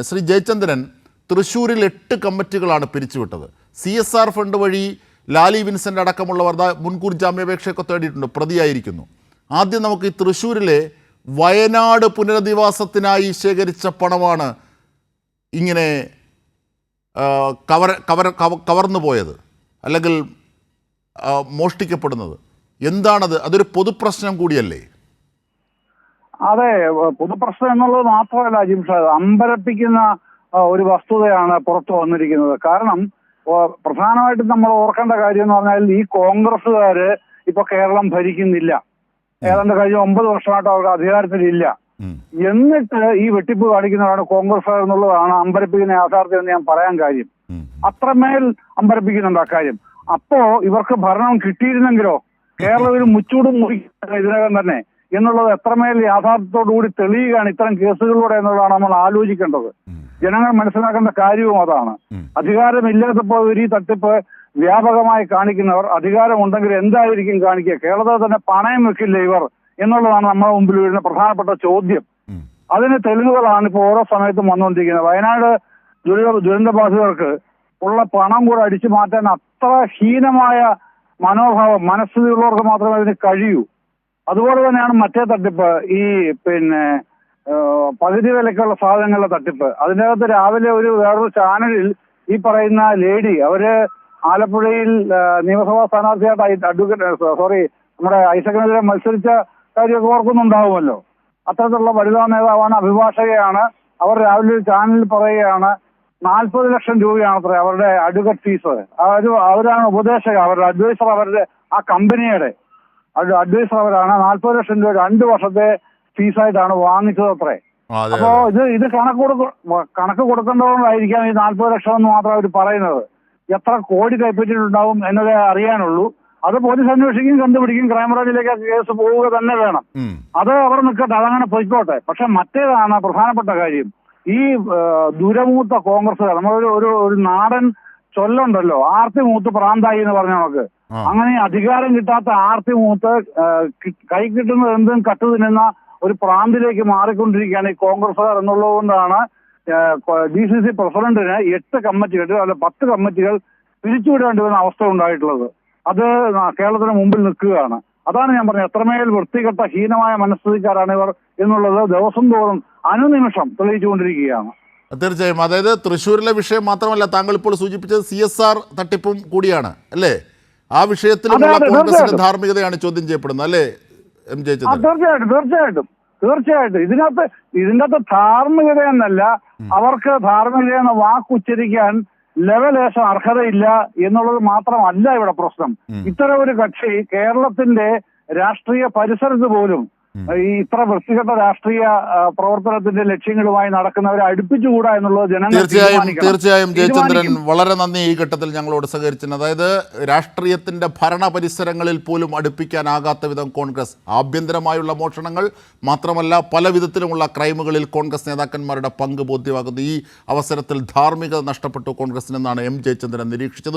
ശ്രീ ജയചന്ദ്രൻ, തൃശ്ശൂരിൽ 8 കമ്മിറ്റികളാണ് പിരിച്ചുവിട്ടത്. CSR fund വഴി Lali Vincent അടക്കമുള്ളവർ മുൻകൂർ ജാമ്യാപേക്ഷയൊക്കെ തേടിയിട്ടുണ്ട്, പ്രതിയായിരിക്കുന്നു. ആദ്യം നമുക്ക് ഈ തൃശ്ശൂരിലെ വയനാട് പുനരധിവാസത്തിനായി ശേഖരിച്ച പണമാണ് ഇങ്ങനെ കവർന്നു പോയത്, അല്ലെങ്കിൽ മോഷ്ടിക്കപ്പെടുന്നത്. എന്താണത്? അതൊരു പൊതുപ്രശ്നം കൂടിയല്ലേ? അതെ, പൊതുപ്രശ്നം എന്നുള്ളത് മാത്രമല്ല ജിംഷാദ്, അമ്പരപ്പിക്കുന്ന ഒരു വസ്തുതയാണ് പുറത്തു വന്നിരിക്കുന്നത്. കാരണം പ്രധാനമായിട്ടും നമ്മൾ ഓർക്കേണ്ട കാര്യം എന്ന് പറഞ്ഞാൽ, ഈ കോൺഗ്രസ്സുകാര് ഇപ്പൊ കേരളം ഭരിക്കുന്നില്ല. ഏതാണ്ട് കഴിഞ്ഞ 9 വർഷമായിട്ട് അവർക്ക് അധികാരത്തിലില്ല. എന്നിട്ട് ഈ വെട്ടിപ്പ് കാണിക്കുന്നതാണ് കോൺഗ്രസ്സുകാർ എന്നുള്ളതാണ് അമ്പരപ്പിക്കുന്ന യാഥാർത്ഥ്യം എന്ന് ഞാൻ പറയാൻ കാര്യം. അത്രമേൽ അമ്പരപ്പിക്കുന്നുണ്ട് അക്കാര്യം. അപ്പോ ഇവർക്ക് ഭരണം കിട്ടിയിരുന്നെങ്കിലോ, കേരളം ഒരു മുച്ചൂടും മുറിക്കുന്ന ഇതിനകം തന്നെ എന്നുള്ളത് എത്രമേൽ യാഥാർത്ഥ്യത്തോടുകൂടി തെളിയുകയാണ് ഇത്തരം കേസുകളിലൂടെ എന്നുള്ളതാണ് നമ്മൾ ആലോചിക്കേണ്ടത്. ജനങ്ങൾ മനസ്സിലാക്കേണ്ട കാര്യവും അതാണ്. അധികാരമില്ലാത്തപ്പോൾ ഈ തട്ടിപ്പ് വ്യാപകമായി കാണിക്കുന്നവർ അധികാരമുണ്ടെങ്കിൽ എന്തായിരിക്കും കാണിക്കുക? കേരളത്തിൽ തന്നെ പണയം വെക്കില്ല ഇവർ എന്നുള്ളതാണ് നമ്മുടെ മുമ്പിൽ വരുന്ന പ്രധാനപ്പെട്ട ചോദ്യം. അതിന് തെളിവുകളാണ് ഇപ്പോൾ ഓരോ സമയത്തും വന്നുകൊണ്ടിരിക്കുന്നത്. വയനാട് ദുരന്തബാധിതർക്ക് ഉള്ള പണം കൂടെ അടിച്ചു മാറ്റാൻ അത്ര ഹീനമായ മനോഭാവം മനസ്ഥിതിയുള്ളവർക്ക് മാത്രമേ അതിന് കഴിയൂ. അതുപോലെ തന്നെയാണ് മറ്റേ തട്ടിപ്പ്, ഈ പകുതി വിലക്കുള്ള സാധനങ്ങളുടെ തട്ടിപ്പ്. അതിനകത്ത് രാവിലെ വേറൊരു ചാനലിൽ ഈ പറയുന്ന ലേഡി, അവര് ആലപ്പുഴയിൽ നിയമസഭാ സ്ഥാനാർത്ഥിയായിട്ട് നമ്മുടെ ഐസക്കിനെതിരെ മത്സരിച്ച കാര്യമൊക്കെ ഓർക്കുന്നുണ്ടാവുമല്ലോ. അത്തരത്തിലുള്ള വനിതാ നേതാവാണ്, അഭിഭാഷകയാണ്. അവർ രാവിലെ ഒരു ചാനലിൽ പറയുകയാണ് 40 ലക്ഷം രൂപയാണ് അത്ര അവരുടെ അഡ്വക്കേറ്റ് ഫീസ്. അവരാണ് ഉപദേശക, അവരുടെ അഡ്വൈസർ, അവരുടെ ആ കമ്പനിയുടെ അഡ്വൈസർ അവരാണ്. 40 ലക്ഷം രൂപ 2 വർഷത്തെ ഫീസായിട്ടാണ് വാങ്ങിച്ചത് അത്രേ. അപ്പോ ഇത് കണക്ക് കൊടുക്കേണ്ടതുകൊണ്ടായിരിക്കാം ഈ 40 ലക്ഷം എന്ന് മാത്രം അവർ പറയുന്നത്. എത്ര കോടി കൈപ്പറ്റിയിട്ടുണ്ടാവും എന്നതേ അറിയാനുള്ളൂ. അത് പോലീസ് അന്വേഷിക്കും, കണ്ടുപിടിക്കും, ക്രൈംബ്രാഞ്ചിലേക്ക് കേസ് പോവുക തന്നെ വേണം. അത് അവർ നിൽക്കട്ടെ, അതങ്ങനെ പൊയ്ക്കോട്ടെ. പക്ഷെ മറ്റേതാണ് പ്രധാനപ്പെട്ട കാര്യം. ഈ ദുരമൂത്ത കോൺഗ്രസ്സുകാർ, നമ്മളൊരു നാടൻ ചൊല്ലുണ്ടല്ലോ, ആർത്തി മൂത്ത് പ്രാന്തായി എന്ന് പറഞ്ഞ നമുക്ക്. അങ്ങനെ അധികാരം കിട്ടാത്ത ആർത്തി മൂത്ത് കൈ കിട്ടുന്നത് എന്തും കട്ടു തിന്നുന്ന ഒരു പ്രാന്തിലേക്ക് മാറിക്കൊണ്ടിരിക്കുകയാണ് ഈ കോൺഗ്രസ്സുകാർ എന്നുള്ളത് കൊണ്ടാണ് DCC പ്രസിഡന്റിന് 8 കമ്മിറ്റികൾ അല്ല 10 കമ്മിറ്റികൾ പിരിച്ചുവിടേണ്ടി വരുന്ന അവസ്ഥ ഉണ്ടായിട്ടുള്ളത്. അത് കേരളത്തിന് മുമ്പിൽ നിൽക്കുകയാണ്. അതാണ് ഞാൻ പറഞ്ഞത്, എത്രമേൽ വൃത്തികെട്ട ഹീനമായ മനസ്ഥിതിക്കാരാണ് ഇവർ എന്നുള്ളത് ദിവസം തോറും അനുനിമിഷം തെളിയിച്ചുകൊണ്ടിരിക്കുകയാണ്. തീർച്ചയായും. അതായത് തൃശ്ശൂരിലെ വിഷയം മാത്രമല്ല, താങ്കൾ ഇപ്പോൾ സൂചിപ്പിച്ചത് CSR തട്ടിപ്പും കൂടിയാണ് അല്ലേ? ആ വിഷയത്തിലുള്ള കോൺഗ്രസിന്റെ ധാർമ്മികതയാണ് ചോദ്യം ചെയ്യപ്പെടുന്നത് അല്ലേ എം ജയചന്ദ്രൻ? തീർച്ചയായിട്ടും ഇതിന്റെ അകത്ത് ധാർമ്മികത എന്നല്ല, അവർക്ക് ധാർമ്മികത എന്ന വാക്കുച്ചരിക്കാൻ ലെവലേശം അർഹതയില്ല എന്നുള്ളത് മാത്രമല്ല ഇവിടെ പ്രശ്നം. ഇത്തരം ഒരു കക്ഷി കേരളത്തിന്റെ രാഷ്ട്രീയ പരിസരത്ത് പോലും ഈ ഇത്ര വൃത്തികെട്ട രാഷ്ട്രീയ പ്രവർത്തനത്തിന്റെ ലക്ഷ്യങ്ങളുമായി നടക്കുന്നവരെ അടുപ്പിച്ചുകൂടാ എന്നുള്ളത് ജനങ്ങൾ തീർച്ചയായും. ജയചന്ദ്രൻ, വളരെ നന്ദി ഈ ഘട്ടത്തിൽ ഞങ്ങളോട് സഹകരിച്ചത്. അതായത് രാഷ്ട്രീയത്തിന്റെ ഭരണ പരിസരങ്ങളിൽ പോലും അടുപ്പിക്കാനാകാത്ത വിധം കോൺഗ്രസ് ആഭ്യന്തരമായുള്ള മോഷണങ്ങൾ മാത്രമല്ല പല വിധത്തിലുമുള്ള ക്രൈമുകളിൽ കോൺഗ്രസ് നേതാക്കന്മാരുടെ പങ്ക് ബോധ്യമാകുന്നു. ഈ അവസരത്തിൽ ധാർമ്മികത നഷ്ടപ്പെട്ടു കോൺഗ്രസിനെന്നാണ് എം ജയചന്ദ്രൻ നിരീക്ഷിച്ചത്.